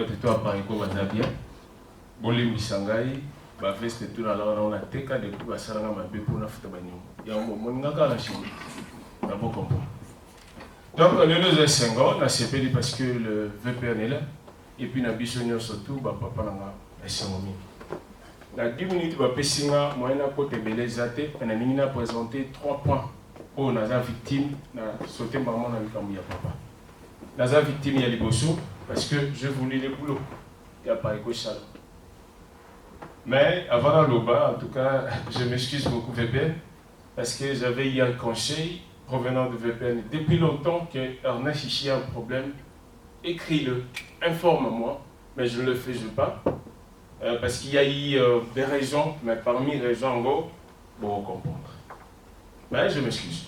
Toi appareil ko baza bien bolimbisa ngai baveste tout na lala on a teka depuis basalanga mabe mpona futa banyongo yango moningaka na chini na bokombo. Donc le nous esengo na sepeli parce que le VPN est là et puis na biso surtout papa nanga esengo mingi na 10 minutes bapesinga moyena kotebeleza te na ningi na présenter 3 points oyo naza victime na sauté mbango na likambo ya papa naza victime ya liboso parce que je voulais le boulot. Il n'y a pas de ça. Mais avant l'Oba, en tout cas, je m'excuse beaucoup VPN parce que j'avais eu un conseil provenant de VPN depuis longtemps que Ernest ici a un problème. Écris-le, informe-moi, mais je ne le fais pas parce qu'il y a eu des raisons, mais parmi les raisons, en gros, pour comprendre. Mais je m'excuse.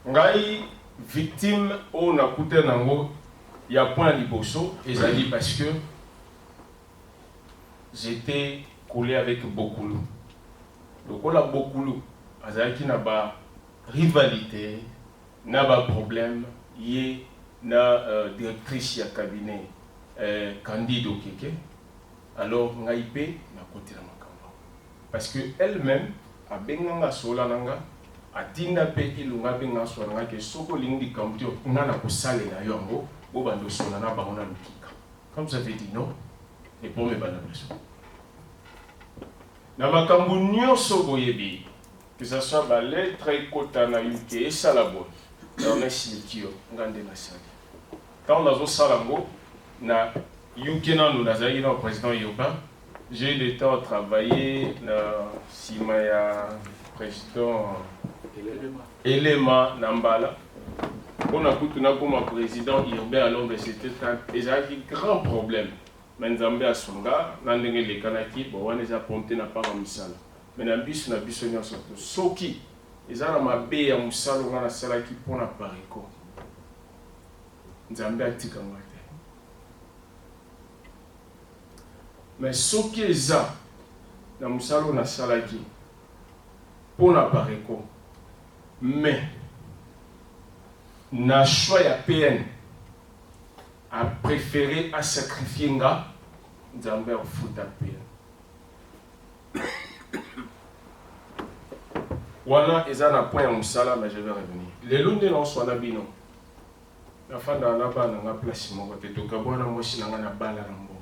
Ngai victime au nakute nango. Il y a point liboso et ça dit parce que j'étais collé avec Bokoulou. Donc on a Bokoulou, azaki na ba rivalité, na ba problème, yé na directrice ya cabinet Candide Okeke. Alors ngaipe na côté la makambo. Parce que elle-même a benganga sola nanga atinda pe ilunga benga sola nanga ke soko lingi kambio ngana ko sale na yongo. Comme ça fait dit non, et pour mes bandes na makambu nyonso boyebi que ça soit ba lettre ekota na yuke et salabo na mesilitio ngande na sali quand on a zo salango na yuke na nous nazali na président urbain j'ai eu le temps de travailler na sima ya président Elema Nambala. On a écouté comme président urbain à Londres, c'était un grand problème. Mais Nzambe à Songa, Nandenge le Kanaki, bon, on les a pompés n'a pas à Moussala. Mais na biso surtout. Soki, ils ont ma baie à Moussala, on a sala qui pon à Pariko. Nzambe a Tikamate. Mais Soki ils ont na Moussala, on a sala qui pon à Pariko. Mais na choix ya PN a préféré à sacrifier nga Nzambe au foot à PN. Wana ezana point ya musala mais je vais revenir. Les lunde non so na bino. Na fanda na ba na place moko te to kabona moshi na na bala na mbo.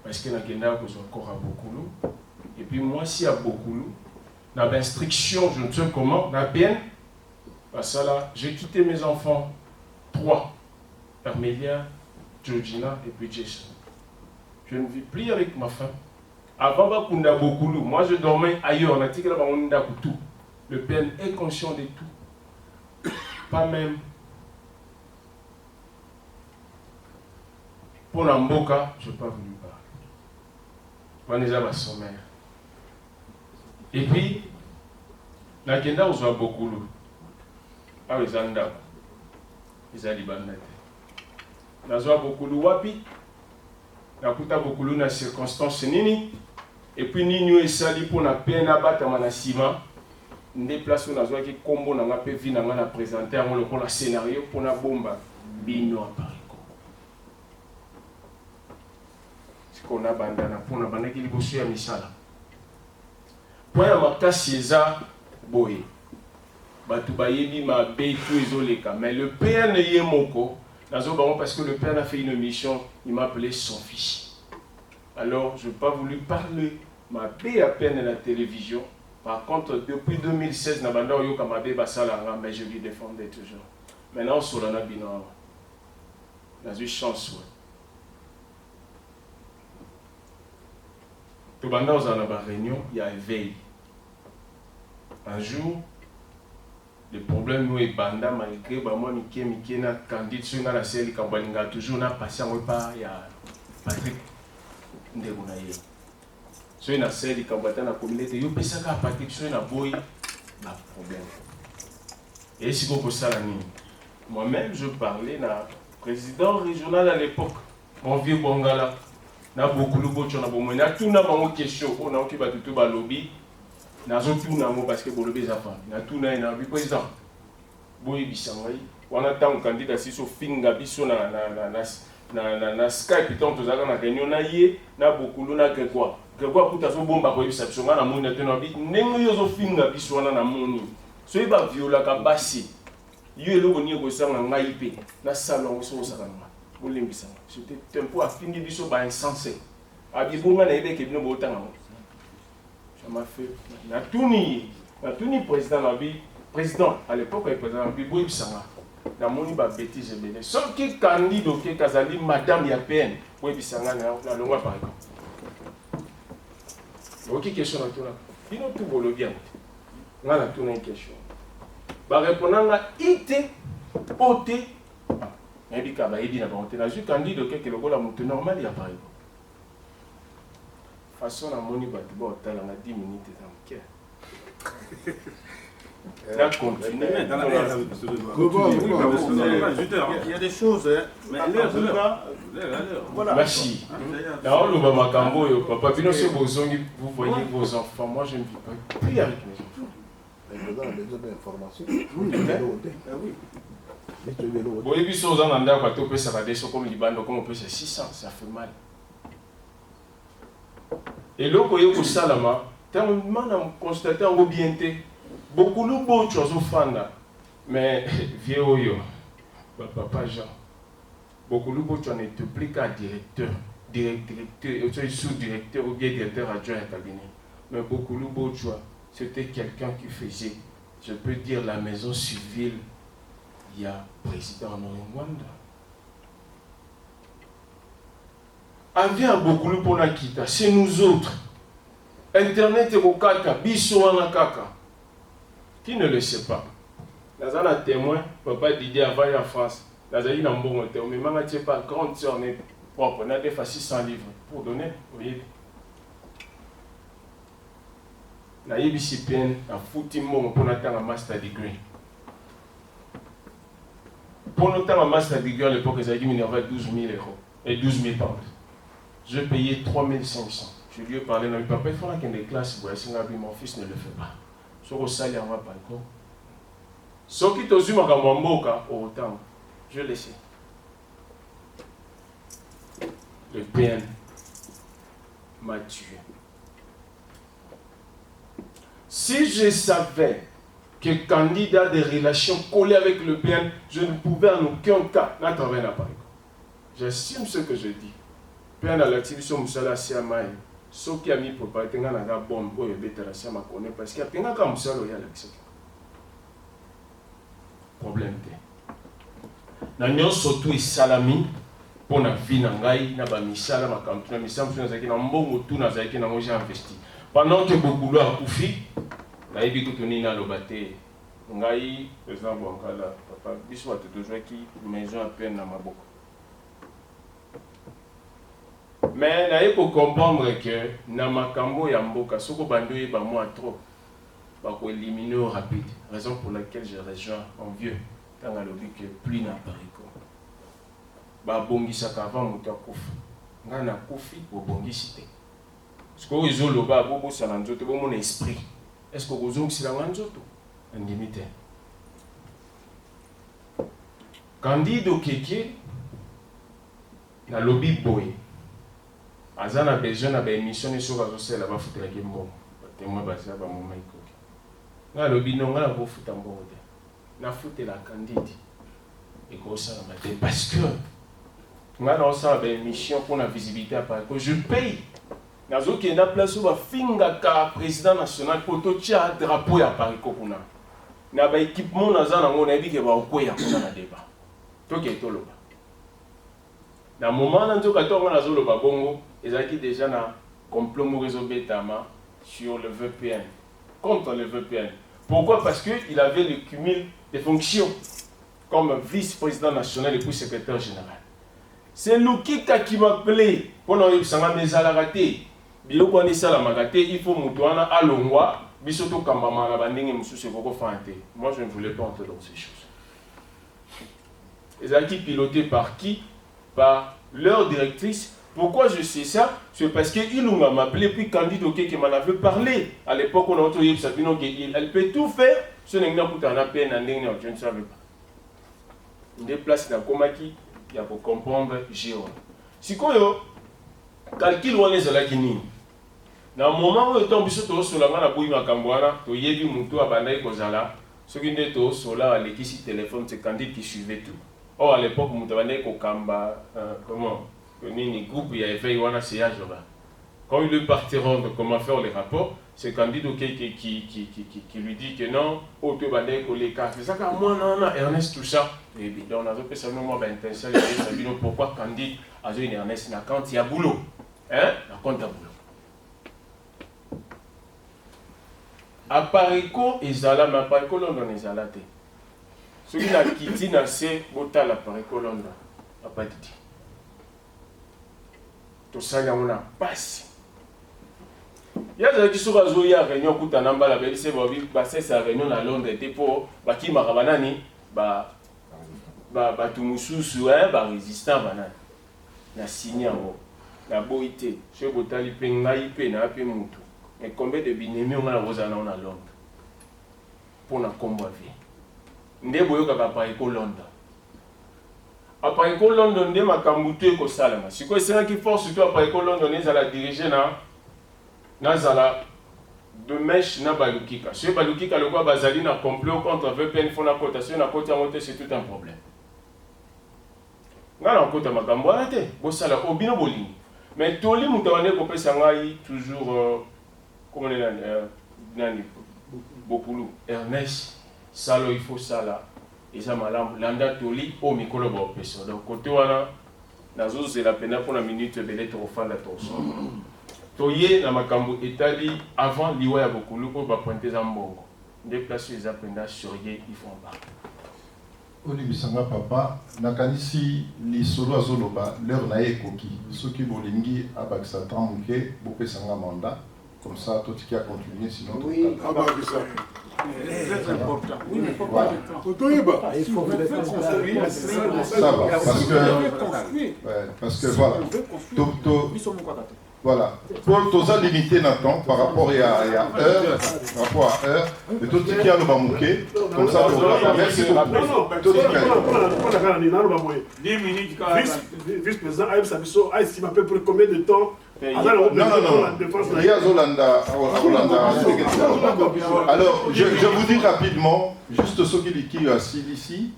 Parce que na kenda ko zo encore à Bokoulou et puis moi si à Bokoulou na instruction je ne sais comment na PN. Ça là, j'ai quitté mes enfants, 3, Armélia, Georgina et puis Jason. Je ne vis plus avec ma femme. Avant Bakunda Bokoulou, moi je dormais ailleurs, on a dit que là tout. Le père est conscient de tout. Pas même. Pour Namboka, je n'ai pas voulu parler. On est à sommaire. Et puis, la Kenda on Bokoulou. Ah, ils ont d'abord. Ils ont libandé. Nazwa Bokoulou wapi. Nakuta Bokoulou na circonstance nini. Et puis nini et sali pour na peine abattre na ciment. Ndé place où nazwa ki combo na ngape vi na ngana présenter en le pour la scénario pour na bomba bino à Pariko. Ce qu'on a bandana pour na bandana qui liboso ya misala. Pour ya makasi eza boye. Mais le père ne y est moko. Parce que le père a fait une mission, il m'a appelé son fils. Alors, je n'ai pas voulu parler, ma paix à peine à la télévision. Par contre, depuis 2016, mais je lui défendais toujours. Maintenant, sur la Nabino, on a eu chance. Tout le monde dans la réunion, il y a éveil. Un jour, le problème nous est banda malgré moi Mike na Candide sur la série Kambalinga toujours na patient pas il y a Patrick Ndegunaye. Sur la série Kambata na communauté yo pesa ka Patrick sur na boy ba problème. Et si vous ça la nuit. Moi-même je parlais na président régional à l'époque mon vieux Bongala na beaucoup le bocho na bomo na tout na bango question on a qui ba tout ba lobby. Nazo tout nango parce que bolobe zafa na tout na na président boy bisangai wana tant candidat si so finga biso na na Skype tant tozaka na réunion na ye na Bokulu na Grégoire kuta so bomba ko yebisa biso ngana moni na teno bi ndenge yo zo finga biso wana na moni so yeba viola ka basi yo eloko ni ko sanga ngai pe na salon so sakana bolimbisa c'était tempo a fini biso ba insensé abi bonga na yebe ke bino botanga mo ça m'a fait na tuni président na bi président à l'époque le président na bi boyebisanga na moni ba bêtise ebele soki candidat ke kazali madame ya PN boyebisanga na longwa par exemple ok question na tuna bino tout bolo bien nga na tuna une question ba répondanga ite ote mais ka ba yedi na ba na ju candidat ke lokola mutu normal ya par exemple façon na moni ba tiba otala na 10 minutes dans le là, continue. Il y a des choses, mais voilà. Merci. Là, on va m'acambo, papa, vous voyez vos enfants. Moi, je ne vis pas. Priez avec mes enfants. Vous avez besoin d'informations. Bon, et puis, si on a un endroit où ça va descendre comme Liban, comme on peut c'est 600, ça fait mal. Et là, quand il y a Salama, tellement constaté en bien. Beaucoup de choses sont fanda, mais vieux oyo, papa Jean. Beaucoup de choses ne te plus qu'à directeur, sous-directeur ou bien directeur adjoint à cabinet. Mais beaucoup de choses, c'était quelqu'un qui faisait, je peux dire, la maison civile. Il y a président Noringwanda. Avec beaucoup de gens c'est nous autres. Internet est au kaka, biso wana kaka. Qui ne le sait pas? Nous avons un témoin, papa Didier avant en France. Nous avons un bon témoin, mais je ne sais pas, grande sœur n'est propre. Nous avons fait 600 livres pour donner. Vous voyez? Nous avons eu CPN, nous avons foutu pour attendre un master degree. Pour attendre un master degree à l'époque, ils avaient dit qu'il y avait 12 000 euros et 12 000 pounds. Je payais 3 500. Je lui ai parlé, non, papa, il faudra qu'il y ait des classes. Mon fils ne le fait pas. Ce que ça, il y a un balcon. Ce qui est aussi autant, je le sais. Le PN m'a tué. Si je savais que candidat de relations collées avec le PN, je ne pouvais en aucun cas travailler à Paris. J'assume ce que je dis. PN a l'activité Moussala Siamaï. Ce qui a mis pour partir dans la bombe pour éviter la Siama connaît parce qu'il y a un Moussala qui a l'accès. Problème. Nous avons surtout salami pour la vie na ba misala makamtu na misala mtu nazaki na mbongo tu nazaki na moja investi. Pendant que beaucoup là kufi na ibi kutuni na lobate ngai président Bonkala papa biso atu toujours qui maison à peine na maboko. Mais na pour comprendre que na makambo ya mboka soko bandoye ba moi trop ba ko éliminer rapide. Raison pour laquelle je rejoins en vieux quand on a dit que plus na pariko. Ba bongisa avant muta kufa. Nga na kufi bo bongisi te. Est-ce que vous avez loba bobo salanzoto bo mon esprit? Est-ce que vous avez silanzoto? Indimité. Candido Keke na lobby boy. Azana besoin na ba émission ni sur azo sela ba futela kimbo. Témoin basa ba moma ikoki. Na lobby non nga na bo futa mbongo te. Na futela candide. Et ko sala matin parce que nga na ça ba émission pour la visibilité à Paris que je paye. Nazo ki na place où ba finga ka président national poto tia drapeau ya Paris ko kuna. Na ba équipement naza na ngona bi ke ba okoya kuna na débat. Toke toloba. Na moment na nzoka tonga nazo loba bongo ezaki déjà na complot mo réseau Betama sur le VPN contre le VPN. Pourquoi? Parce que il avait le cumul des fonctions comme vice-président national et puis secrétaire général. C'est Lukika qui m'appelait pour nous sanga mezala raté. Biloko ni sala magaté, il faut mutuana alongwa bisoto kambama na bandenge mususu koko fante. Moi je ne voulais pas entrer dans ces choses. Ezaki piloté par qui? Par leur directrice. Pourquoi je sais ça? C'est parce qu'il m'a appelé, puis Candido qui m'en avait parlé. À l'époque, on a entendu elle peut tout faire. Ce n'est pas pour un appel, je ne savais pas. On déplace dans Komaki, ya comprendre géo sikoyo calcul wana ezalaki nini na moment oyo ntango biso tozosolanga na boyi makambo wana toyebi motu abandaki kozala soki nde tozosola alekisi téléphone c'est Candide qui suivait tout. Or à l'époque moto abandaki kokamba comment nini groupe ya éveil wana c'est Ajoba. Quand il lui partit rendre comment faire les rapports, c'est Candide qui lui dit que non, auto bandé collé car c'est ça qu'à moi non Ernest tout ça. Et bien on a fait ça nous moi intention pourquoi Candide a joué Ernest na quand il y a boulot. Hein? Na compte à boulot. Apariko ezala mais apariko London ezala te. Ce qui n'a quitté na c'est botal apariko London. Pas dit. Tout ça y a on a passé. Il y a des gens qui sont à réunion pour t'en emballer avec ces bobby passer sa réunion à Londres et pour baki marabanani ba tout mususu hein ba résistant banane na signé en na boité chez botali penga ipe na pe mutu mais combien de binemi on a rozana on a Londres pour na combo vie nde boyoka ka pa eko Londres après eko Londres nde makambutu ko salama siko c'est qui force surtout après eko Londres ils la diriger na zala de mèche na balukika chez balukika le quoi bazali na complot contre VPN font la cotation na côté monter c'est tout un problème ngala côté makambo arrêté bo sala obino bolingi mais toli mutawane ko pesa ngai toujours comment nani Bokulu Ernest salo il faut sala eza malamu landa toli o mikolo ba pesa donc côté wana nazo zela pena pour la minute belé to fanda to so toye na makambo etali avant liwa ya Bokulu ko ba pointer za mbongo déplacer les apenda surye ils font pas Olibisanga papa nakanisi li solo azoloba l'heure na ekoki soki bolingi abakisa tamuke bopesanga mandat comme ça tout qui a continué sinon oui abakisa très important. Oui, mais voilà. Il faut Ça va, parce que voilà. Voilà. Pour tous les limiter dans le temps par rapport à heure, par rapport à heure, et tout ce qui a le bamouké, comme ça, merci beaucoup. 10 minutes, vice-président, il m'a pour combien de temps? Non. Alors, je vous dis rapidement, juste ce qui est assis ici,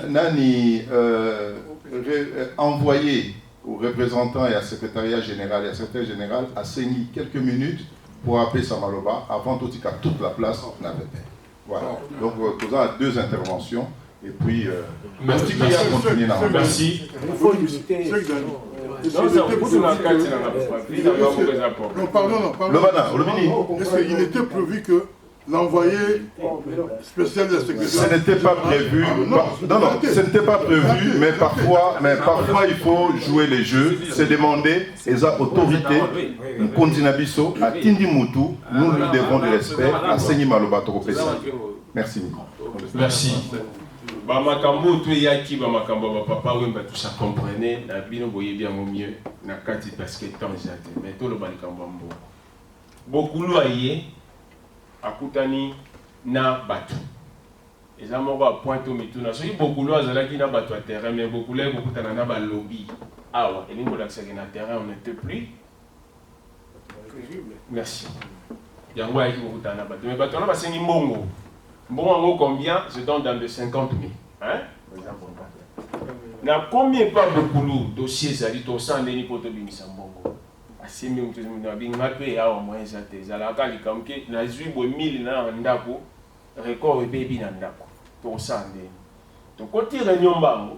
Nani envoyé au représentant et à secrétariat général et à secrétaire général a saigné quelques minutes pour appeler Samaloba avant tout cas toute la place on avait fait. Voilà. Donc nous avons 2 interventions et puis merci. Merci. Il faut limiter. Non, pardon. Il était prévu que l'envoyé spécial de la sécurité. Ce n'était pas prévu. Non, ce n'était pas prévu, mais parfois il faut jouer les jeux, se demander les autorités, Kondinabiso, à Tindi Moutou, nous lui devons du respect, à Seigneur Malobato. Merci. Merci. Bamakambo tu yaki bamakambo papa wemba tout ça comprenez na bino boye bien au mieux na kati parce que temps jate mais tout le balikambo mbo Bokulu aye akutani na batu eza moko a point au mituna so Bokulu azalaki na batu à terrain mais Bokulu akutana na ba lobby awa et lingo l'accès na terrain on n'était plus merci yango ayaki kokutana na batu mais batu na basengi mbongo. Bon, combien? Je donne dans de 50 000. Hein? Na combien pas beaucoup de dossiers à l'ito sans déni pour te bénir Sambongo? À 6 000, tu as bien mappé à au moins ça. La cali comme que na 8 000 na ndako record et baby na ndako. Pour ça déni. Donc côté réunion bango.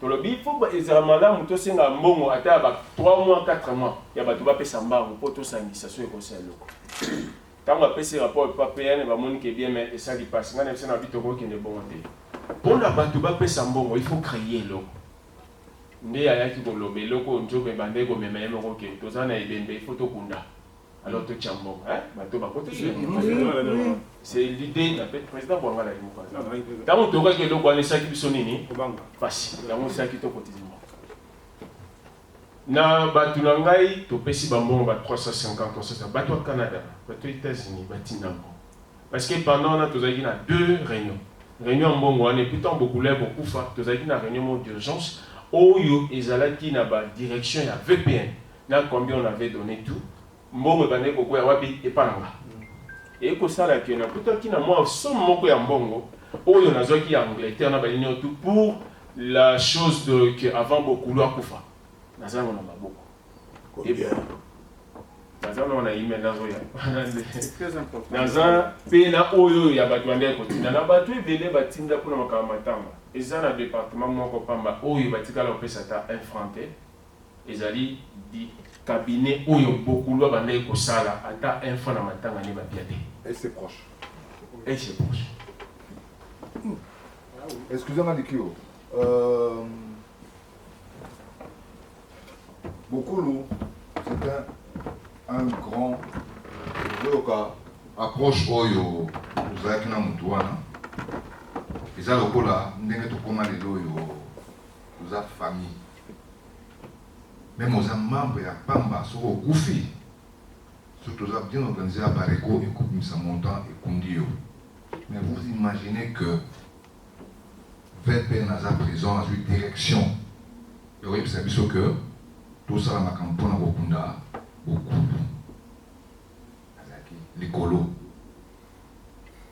To le bi faut ezama la muto senga mbongo ata ba 3 mois 4 mois. Ya ba to ba pesa mbango pour to sangisa so ekoselo. Quand on a fait ce rapport PPN, on va bien, mais ça qui passe. Quand on a fait qui est bon. Pour la batuba pesambongo, il faut créer l'eau. Ndé aya qui ko lobe loko njobe bande ko mema yemo ko ke tozana ibembe il faut to kunda. Alors to chambon, hein? Batuba côté. C'est l'idée la président Bwangala Imuka. Quand on toka que loko ane saki bisonini, facile. Dans ça qui to quotidien. Na batu na ngai topesi bambongo ba 350 constat batu au Canada batu aux États-Unis batinambo parce que pendant on a tozaki na 2 réunions mbongo on est plutôt beaucoup là beaucoup fa tozaki na réunion d'urgence Oyo ezalaki na ba direction ya VPN. Na combien on avait donné tout. Mbongo bande koko ya wapi epananga. Et ko sala ki na kuta ki na moi somme moko ya mbongo. Oyo nazoki ya Angleterre na balini tout pour la chose de que avant beaucoup lo akufa. Nazango na maboko. Et bien. Nazango on a email nazo ya. Très important. Naza pena oyo ya batu bande ko tinda na batu ebele batinda kuna makama matanga. Eza na département moko pamba oyo batika la pesa ta infranté. Ezali di cabinet oyo beaucoup lo bande ko sala ata info na matanga ni ba biate. Et c'est proche. Et c'est proche. Excusez-moi, Nikio. Bokulu, c'est un grand loka. Approche oyo uzaki na mutu wana eza lokola ndenge tokoma lelo oyo oza famille même oza membre ya pamba soko okufi surtout oza bien organisé ya bareko ekobimisa montant ekundi yo. Mais vous imaginez que VPN aza présent azwi direction ekoyebisa biso que tosala makambo mpona kokunda bokulu Nicolo.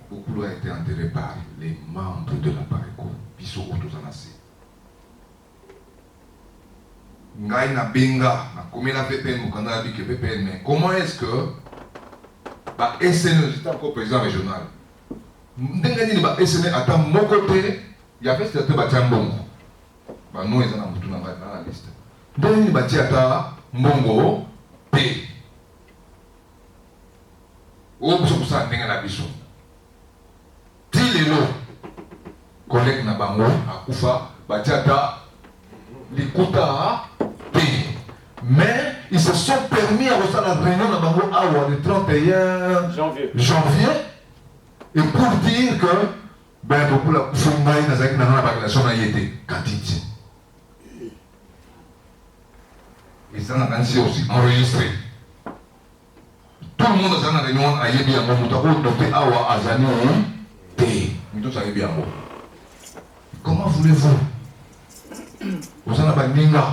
Beaucoup a été enterré par les membres de la Pareco. Biso Otozanase. Ngai na benga, na combien la VPN, Mukanda a dit que VPN, mais comment est-ce que bah SN, j'étais encore président régional. Ndengani ba SN ata mon côté, il y avait cette batiambongo. Bah nous ils en ont tout dans la liste. Ndengani batiata mbongo P. O biso kusa ndenge na biso ti lelo collègue na bango akufa batiata likuta te mais ils se sont permis à refaire la réunion na bango awa le 31 janvier et pour dire que ben beaucoup la kufa ngai na zaki na ba relation na yete katiti et ça n'a aussi enregistré. Tout le monde a une réunion à Yebiango, Awa Azani, comment voulez-vous? Vous en avez Ninga,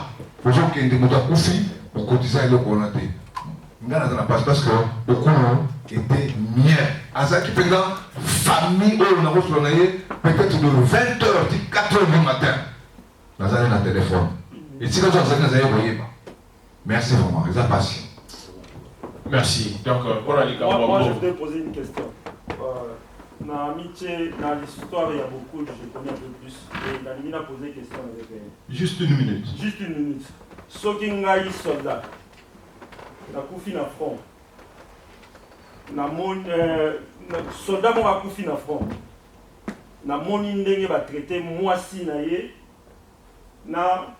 vous avez un Moutakufi, vous cotisez le Konate. Ngana n'a pas parce que beaucoup étaient miens. Azaki Penga, famille, on a reçu peut-être de 20h, 4h du matin. Vous avez un téléphone. Et si vous avez un téléphone, merci vraiment, vous êtes patient. Merci. Donc, moi, je voudrais poser une question. Dans l'amitié, dans l'histoire, il y a beaucoup, je connais un peu plus. Et Danny a posé une question avec Juste une minute. Juste une minute. Sokingai soldat. Na koufi na front. Na mon soldat mo a koufi na front. Na moni ndenge ba traiter moi si na ye. Na